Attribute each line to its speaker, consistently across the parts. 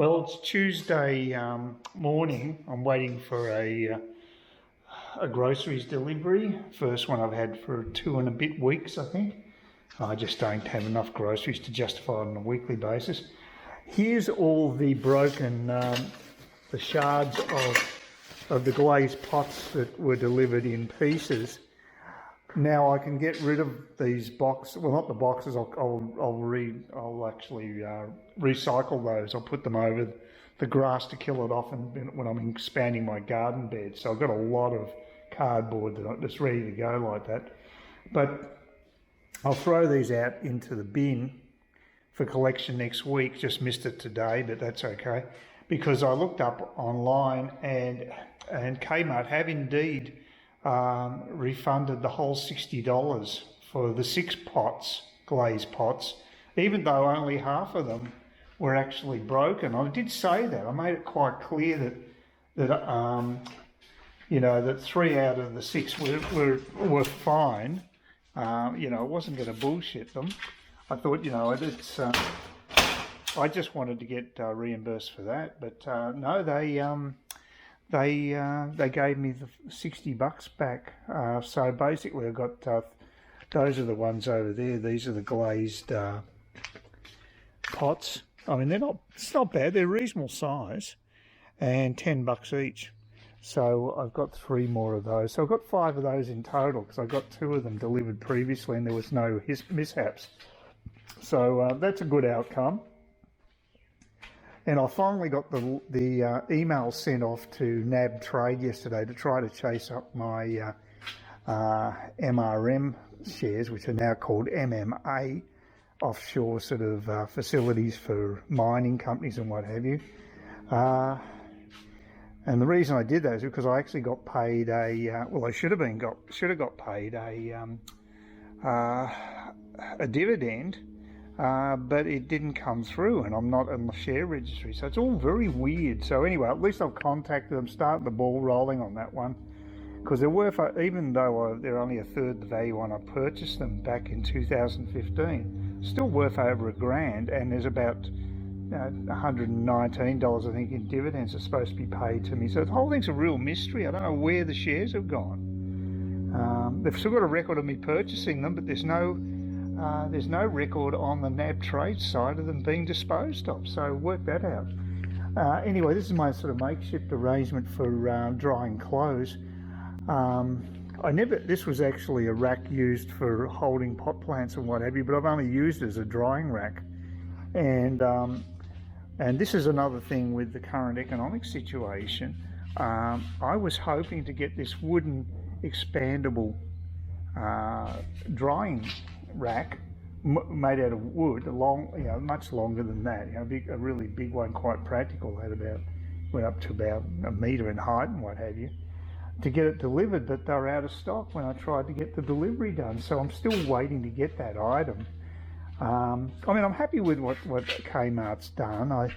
Speaker 1: Well, it's Tuesday morning. I'm waiting for a groceries delivery. First one I've had for 2 and a bit weeks, I think. I just don't have enough groceries to justify it on a weekly basis. Here's all the broken, the shards of the glazed pots that were delivered in pieces. Now I can get rid of these boxes. Well, not the boxes. I'll actually recycle those. I'll put them over the grass to kill it off, and when I'm expanding my garden bed. So I've got a lot of cardboard that's ready to go like that. But I'll throw these out into the bin for collection next week. Just missed it today, but that's okay, because I looked up online and Kmart have indeed refunded the whole $60 for the 6 pots, glazed pots, even though only half of them were actually broken. I did say that. I made it quite clear that that 3 out of the 6 were fine. I wasn't going to bullshit them. I thought, I just wanted to get reimbursed for that, but no, they gave me the $60 back. So basically I got, those are the ones over there. These are the glazed pots. I mean, it's not bad. They're reasonable size and $10 each. So I've got 3 more of those. So I've got 5 of those in total, because I got 2 of them delivered previously and there was no mishaps. So that's a good outcome. And I finally got the email sent off to NAB Trade yesterday to try to chase up my MRM shares, which are now called MMA, offshore sort of facilities for mining companies and what have you. And the reason I did that is because I actually got paid I should have got paid a dividend. But it didn't come through, and I'm not in the share registry, so it's all very weird. So anyway, at least I've contacted them, started the ball rolling on that one, because they're worth, even though they're only a third the value when I purchased them back in 2015, still worth over $1,000, and there's about $119, I think, in dividends are supposed to be paid to me. So the whole thing's a real mystery. I don't know where the shares have gone. They've still got a record of me purchasing them, but there's no record on the NAB Trade side of them being disposed of, so work that out. Anyway, this is my sort of makeshift arrangement for drying clothes. This was actually a rack used for holding pot plants and what have you, but I've only used it as a drying rack. And this is another thing with the current economic situation. I was hoping to get this wooden expandable drying rack made out of wood, much longer than that. A really big one, quite practical. Went up to about 1 metre in height and what have you, to get it delivered. But they're out of stock when I tried to get the delivery done. So I'm still waiting to get that item. I'm happy with what Kmart's done. I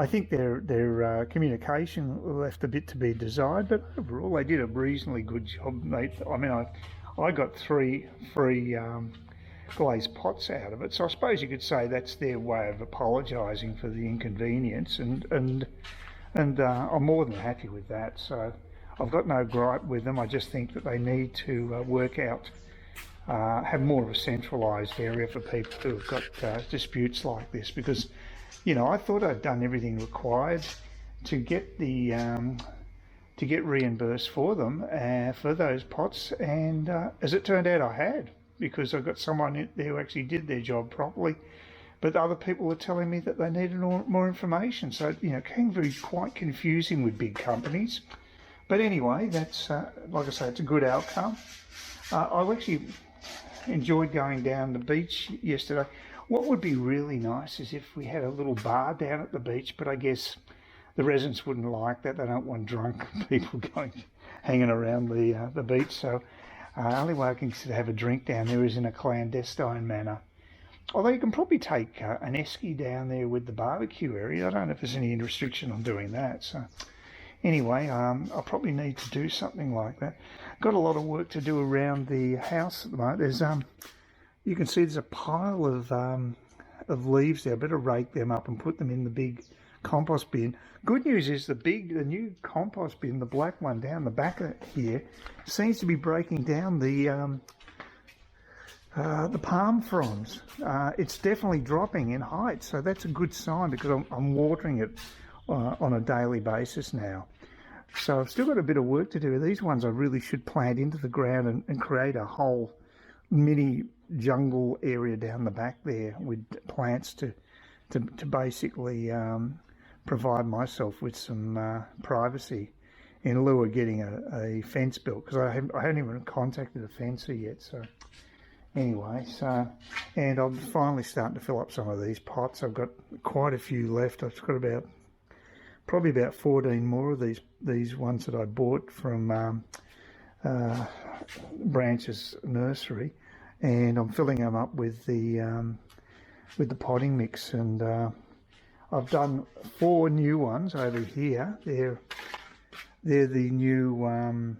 Speaker 1: think their communication left a bit to be desired, but overall they did a reasonably good job. I got 3 free glazed pots out of it, so I suppose you could say that's their way of apologising for the inconvenience, and I'm more than happy with that. So I've got no gripe with them. I just think that they need to work out, have more of a centralised area for people who have got disputes like this, because I thought I'd done everything required to get reimbursed for them, for those pots, and as it turned out I had, because I've got someone there who actually did their job properly, but other people were telling me that they needed more information. So it can be quite confusing with big companies. But anyway, that's like I say, it's a good outcome. I actually enjoyed going down the beach yesterday. What would be really nice is if we had a little bar down at the beach, but I guess the residents wouldn't like that. They don't want drunk people hanging around the beach. So only way I can have a drink down there is in a clandestine manner. Although you can probably take an esky down there with the barbecue area. I don't know if there's any restriction on doing that. So anyway, I'll probably need to do something like that. Got a lot of work to do around the house at the moment. There's you can see there's a pile of leaves there. I better rake them up and put them in the big compost bin. Good news is the new compost bin, the black one down the back of here, seems to be breaking down the palm fronds. It's definitely dropping in height, so that's a good sign because I'm watering it on a daily basis now. So I've still got a bit of work to do. These ones I really should plant into the ground and create a whole mini jungle area down the back there with plants to basically provide myself with some privacy in lieu of getting a fence built, because I haven't even contacted a fencer yet. So anyway, and I'm finally starting to fill up some of these pots. I've got quite a few left. I've got probably about 14 more of these ones that I bought from Branch's nursery, and I'm filling them up with the potting mix. And I've done 4 new ones over here. They're the new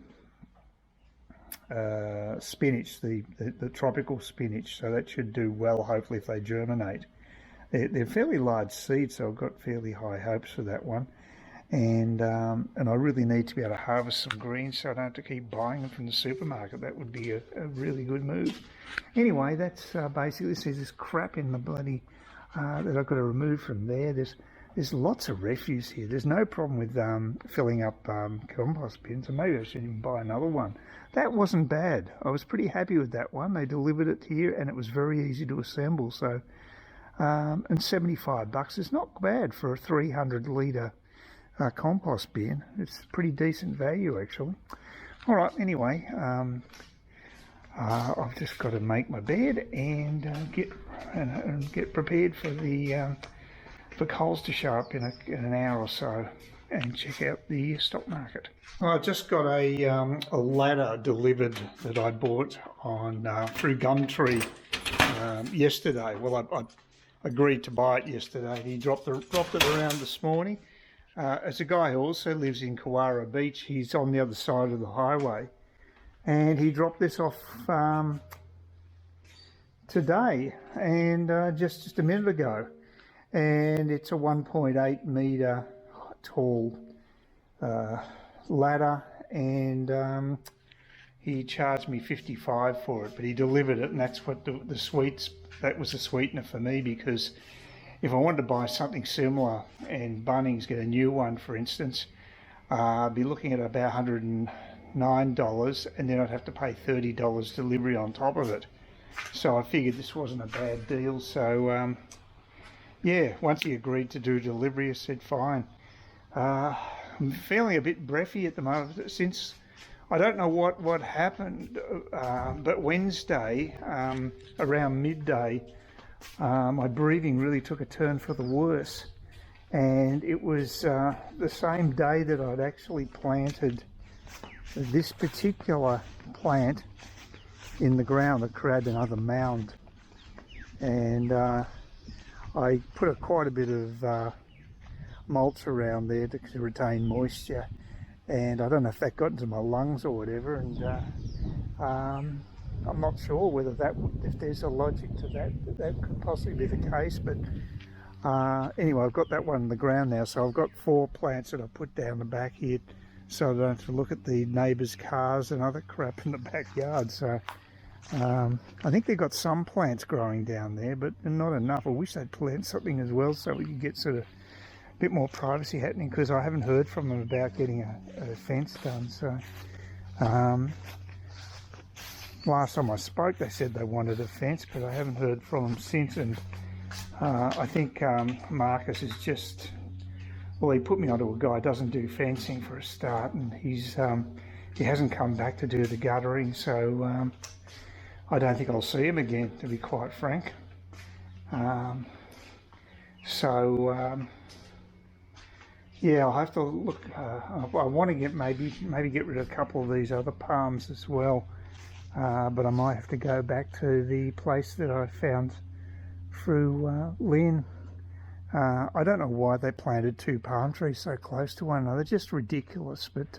Speaker 1: spinach, the tropical spinach, so that should do well, hopefully, if they germinate. They're fairly large seeds, so I've got fairly high hopes for that one. And I really need to be able to harvest some greens so I don't have to keep buying them from the supermarket. That would be a really good move. Anyway, that's basically, there's this crap in the bloody that I've got to remove from there. There's lots of refuse here. There's no problem with filling up compost bins, and maybe I should even buy another one. That wasn't bad. I was pretty happy with that one. They delivered it here, and it was very easy to assemble. So, and $75 is not bad for a 300 litre compost bin. It's pretty decent value, actually. All right. Anyway, I've just got to make my bed and get prepared for for Coles to show up in an hour or so and check out the stock market. Well, I just got a ladder delivered that I bought on through Gumtree yesterday. Well, I agreed to buy it yesterday. He dropped it around this morning. It's a guy who also lives in Kawara Beach. He's on the other side of the highway, and he dropped this off today, and just a minute ago. And it's a 1.8 metre tall ladder, and he charged me $55 for it, but he delivered it, and that's what that was the sweetener for me, because if I wanted to buy something similar and Bunnings get a new one, for instance, I'd be looking at about $109, and then I'd have to pay $30 delivery on top of it. So I figured this wasn't a bad deal. So yeah, once he agreed to do delivery, I said fine. I'm feeling a bit breathy at the moment, since I don't know what happened, but Wednesday around midday, my breathing really took a turn for the worse, and it was the same day that I'd actually planted this particular plant in the ground that created another mound, and I put quite a bit of mulch around there to retain moisture, and I don't know if that got into my lungs or whatever, and I'm not sure whether if there's a logic to that could possibly be the case, but anyway, I've got that one in the ground now, so I've got 4 plants that I put down the back here, so I don't have to look at the neighbours' cars and other crap in the backyard. So I think they've got some plants growing down there, but not enough. I wish they'd plant something as well so we could get sort of a bit more privacy happening, because I haven't heard from them about getting a fence done. So last time I spoke, they said they wanted a fence, but I haven't heard from them since. And I think Marcus is just, well, he put me onto a guy who doesn't do fencing for a start, and he hasn't come back to do the guttering, so I don't think I'll see him again, to be quite frank. Yeah, I'll have to look. I want to get maybe get rid of a couple of these other palms as well, but I might have to go back to the place that I found through Lynn. I don't know why they planted 2 palm trees so close to one another, just ridiculous. But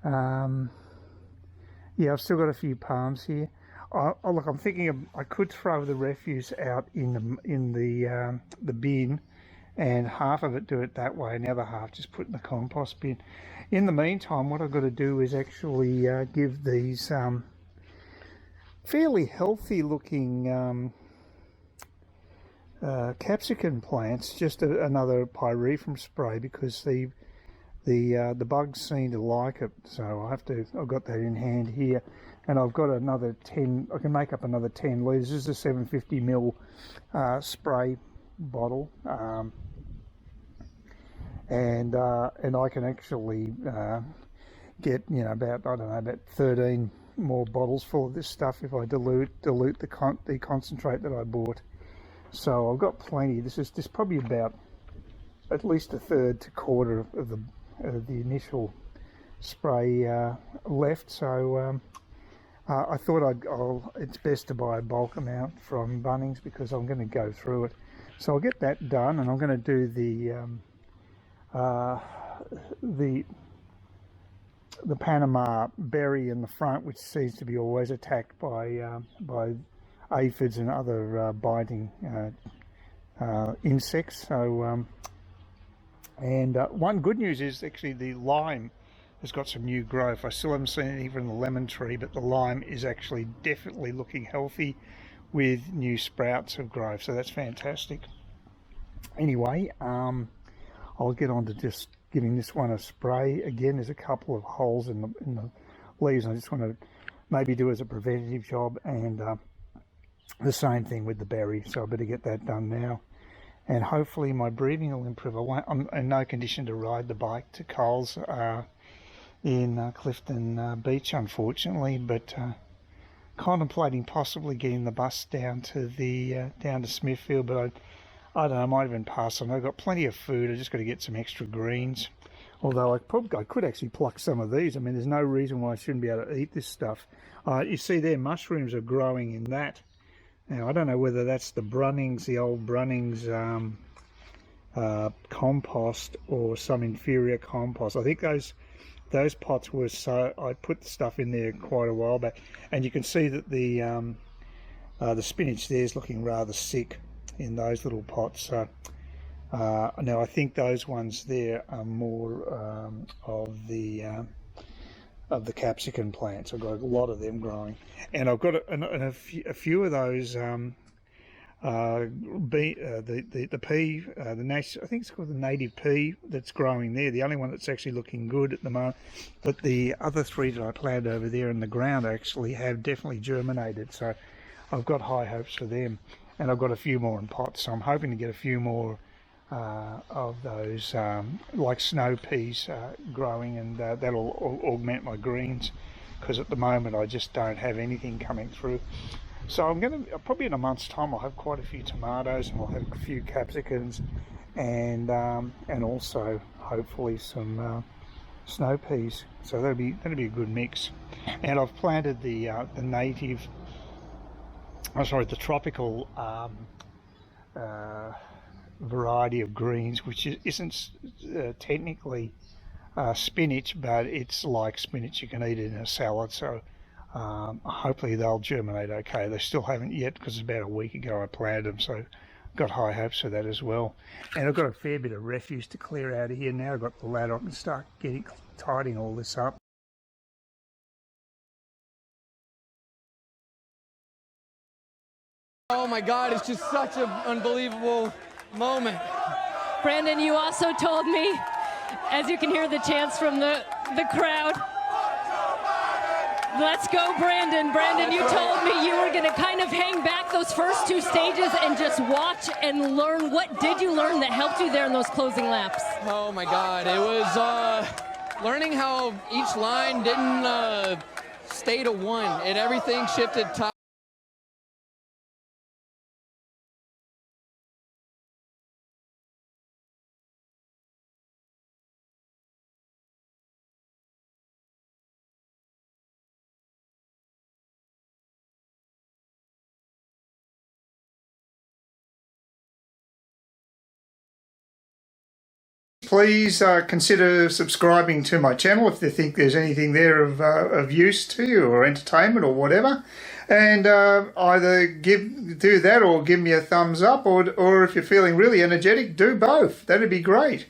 Speaker 1: yeah, I've still got a few palms here. Look, I'm thinking I could throw the refuse out in the bin and half of it do it that way and the other half just put in the compost bin. In the meantime, what I've got to do is actually give these fairly healthy looking capsicum plants just another pyrethrum spray, because the bugs seem to like it. So I've got that in hand here, and I've got another 10. I can make up another 10 litres. This is a 750 ml spray bottle, and I can actually get, you know, about, I don't know, about 13 more bottles full of this stuff if I dilute the concentrate that I bought. So I've got plenty. This probably about at least a third to quarter of the initial spray left. So I thought it's best to buy a bulk amount from Bunnings because I'm going to go through it. So I'll get that done, and I'm going to do the Panama berry in the front, which seems to be always attacked by aphids and other biting insects. So one good news is actually the lime has got some new growth. I still haven't seen it even in the lemon tree, but the lime is actually definitely looking healthy with new sprouts of growth, so that's fantastic. Anyway, I'll get on to just giving this one a spray. Again, there's a couple of holes in the leaves, and I just want to maybe do as a preventative job, and the same thing with the berry, so I better get that done now. And hopefully my breathing will improve. I'm in no condition to ride the bike to Coles in Clifton Beach, unfortunately, but contemplating possibly getting the bus down to Smithfield, but I don't know, I might even pass on. I've got plenty of food. I just got to get some extra greens. Although I could actually pluck some of these. I mean, there's no reason why I shouldn't be able to eat this stuff. You see there, mushrooms are growing in that. Now, I don't know whether that's the Bunnings, the old Bunnings compost, or some inferior compost. I think those pots were, so I put the stuff in there quite a while back, and you can see that the spinach there is looking rather sick in those little pots. So now I think those ones there are more of the capsicum plants. I've got a lot of them growing, and I've got a few of those the pea, I think it's called the native pea, that's growing there. The only one that's actually looking good at the moment, but the other three that I planted over there in the ground actually have definitely germinated, so I've got high hopes for them. And I've got a few more in pots, so I'm hoping to get a few more of those like snow peas growing, and that'll augment my greens, because at the moment I just don't have anything coming through. So I'm going to, probably in a month's time, I'll have quite a few tomatoes, and I'll have a few capsicums, and also hopefully some snow peas. So that'll be a good mix. And I've planted the tropical variety of greens, which isn't technically spinach, but it's like spinach. You can eat it in a salad, so hopefully they'll germinate okay. They still haven't yet, because it's about a week ago I planted them, so I've got high hopes for that as well. And I've got a fair bit of refuse to clear out of here now. I've got the ladder. I can start tidying all this up.
Speaker 2: Oh my God, it's just such an unbelievable moment.
Speaker 3: Brandon, you also told me, as you can hear the chants from the crowd, let's go Brandon. Brandon, you told me you were gonna kind of hang back those first two stages and just watch and learn. What did you learn that helped you there in those closing laps?
Speaker 2: Oh my God, it was learning how each line didn't stay to one, and everything shifted top.
Speaker 1: Please consider subscribing to my channel if you think there's anything there of use to you, or entertainment or whatever. And either do that or give me a thumbs up, or if you're feeling really energetic, do both. That'd be great.